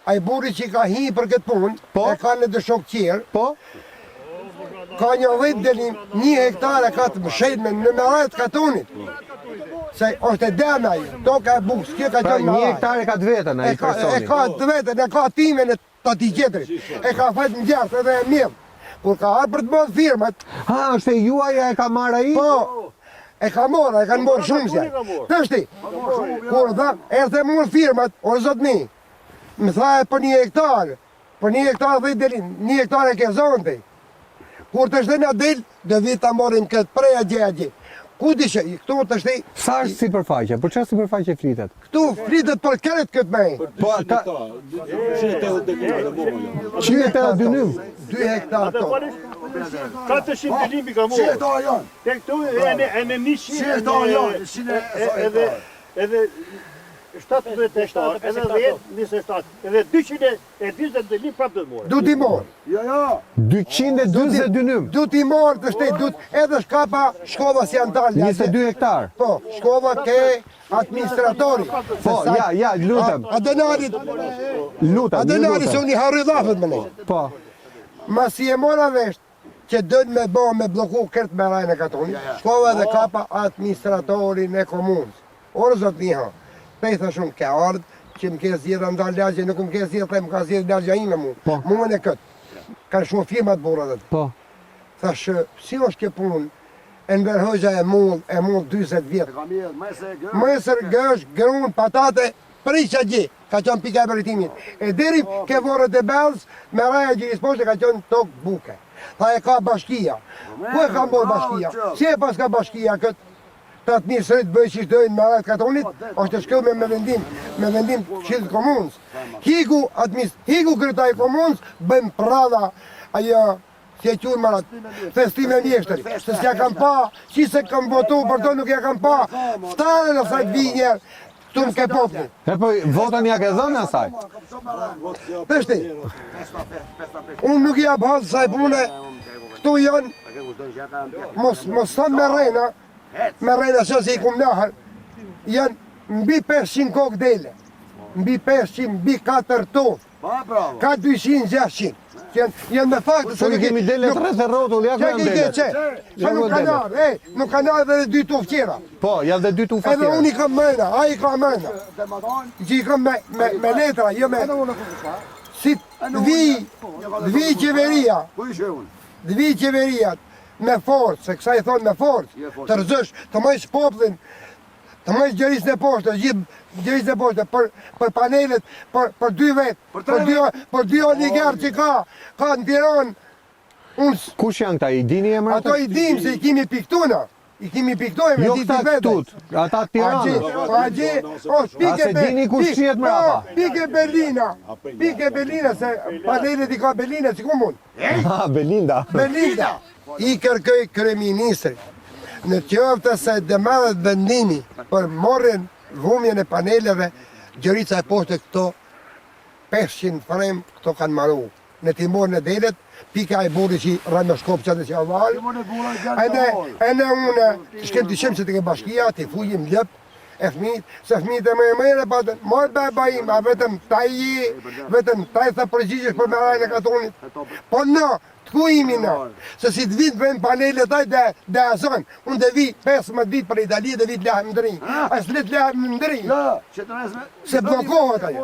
ai burri që ka hi për këtë punë, e ka në dëshok qerë, ka një 10 delim, 1 hektare ka të mshet me në merajt katonit. Se është e deme ajo, toka e bukës, kjo ka qënë Pra 1 hektare ka të vetën ai personi. E ka të vetën, e ka timen e të ati qetërit, e ka fajt në gjartë edhe e mjellë. Kur ka arë për të bëdhë firmat. Ha, është e juaja e ka marrë ai? Po, e ka morë, e kanë morë shumë zjarë. Tështi, kur dhe, e dhe morë firmat, o zotni, më tha e për 1 hektarë, për 1 hektarë 10 delin, 1 hektarë e ke zonte. Kur të shte nga del, dhe vitë ta morim këtë preja gje. Ku dishe, këtu të shte... Sa është sipërfaqja? Për çfarë sipërfaqe flitet? Këtu flitet për kërët këtë mej. Po, ta... 182 nym. 2 hektarë to. 400 delimi ka morë. 100 hektarë janë. Te këtu e në 100 hektarë janë. Edhe 17 hektarë, edhe 27, edhe 220 delim prapë do të morë. Du t'i morë. Ja. 222 nym. Du t'i morë të shtej, edhe shkapa shkova si janë dalë. 22 hektar. Po, shkova ke administratori. Po, ja, lutem. Adenarit se unë i harri dhafët më ne. Po. Ma si e mora vesht, që dënë me bo me bloku kërtë me rajnë e katonit, shkova dhe kapa administratorin e komunës. Orë zot një ha, pejtha shumë ke ardhë, që më ke zjedha ndalë lagje, nuk më ke zjedha, më ka zjedha lagja ime mu. Muën e këtë. Kanë shumë firmat bura dhe të. Po. Thash, si është ke punë, e në verhojgja e mull 20 vjetë. Mësër gësh, grunë, patate, prisha gji, ka qënë pika e beritimit. E deri ke vorët e belës, me raja gjiris poshtë ka qënë tokë buke. Tha e ka bashkia. Ku e ka mborë bashkia? Si e pas ka bashkia këtë? Të atë mirë sërit bëjë që dojnë me rajtë katonit, është të shkëllë me vendim qilë komunës. Hiku kërëtaj komunës, bëjmë prada ajo si e qurë marat, festime mjeshtëri. Se s'ja kam pa, që se kam votu, për to nuk ja kam pa, ftare në sajtë vi njerë, këtu në ke popli. E po, votën ja ke dhënë asaj? Peshti, unë nuk ja bëhazë saj pune, këtu janë, mos thënë me rejna që si i kumë nahër, janë mbi 500 kokë dele, mbi 500, mbi 4 tofë, ka 200-600. Janë me faktë... Që kemi dele të rreth e rotull, ja ku janë dele? Që nuk ka nërë, nuk ka nërë dhe 2 tufë tjera. Po, janë dhe 2 tufa tjera. Edhe unë i kam mëna, a i ka mëna. Që i kam me letra, jo me... Si dvi qeveria, me forë, se kësa i thonë me forë, të rëzësh, të majsh poplin, të majsh gjërisën e poshtë, gjithë gjërisën e poshtë, për panelet, për 2 vetë, për 2 oligarë që ka në Tiranë. Kush janë këta, i dini e mërë? Ato i dim se i kimi piktuna, i kimi piktojme, jo këta këtut, ata Tiranë. A se dini kush qiet mrapa? Pike Berlina, se panelet i ka Berlina, si ku mund? Ha, Belinda. I kërkëj kryeministri në qoftë se dëmadhet vendimi për morën vumjen e paneleve, gjërica e poshtë këto 500 frem këto kanë maru. Në timor në delet, pika e burri që rënë në shkopë që dhe që avalë. E në unë, shkem të shemë që të ke bashkia, të fujim lëpë, e fmit, se fmit e mëjë patën, morë bëjmë, a vetëm taj thë përgjigjesh për me rajnë e katonit. Po në, të ku imi në, se si të vitë bëjmë panelet taj dhe azonë, unë dhe vi 15 ditë për Itali dhe vitë lehem ndërinj, a s'let lehem ndërinj, se blokohet ajo.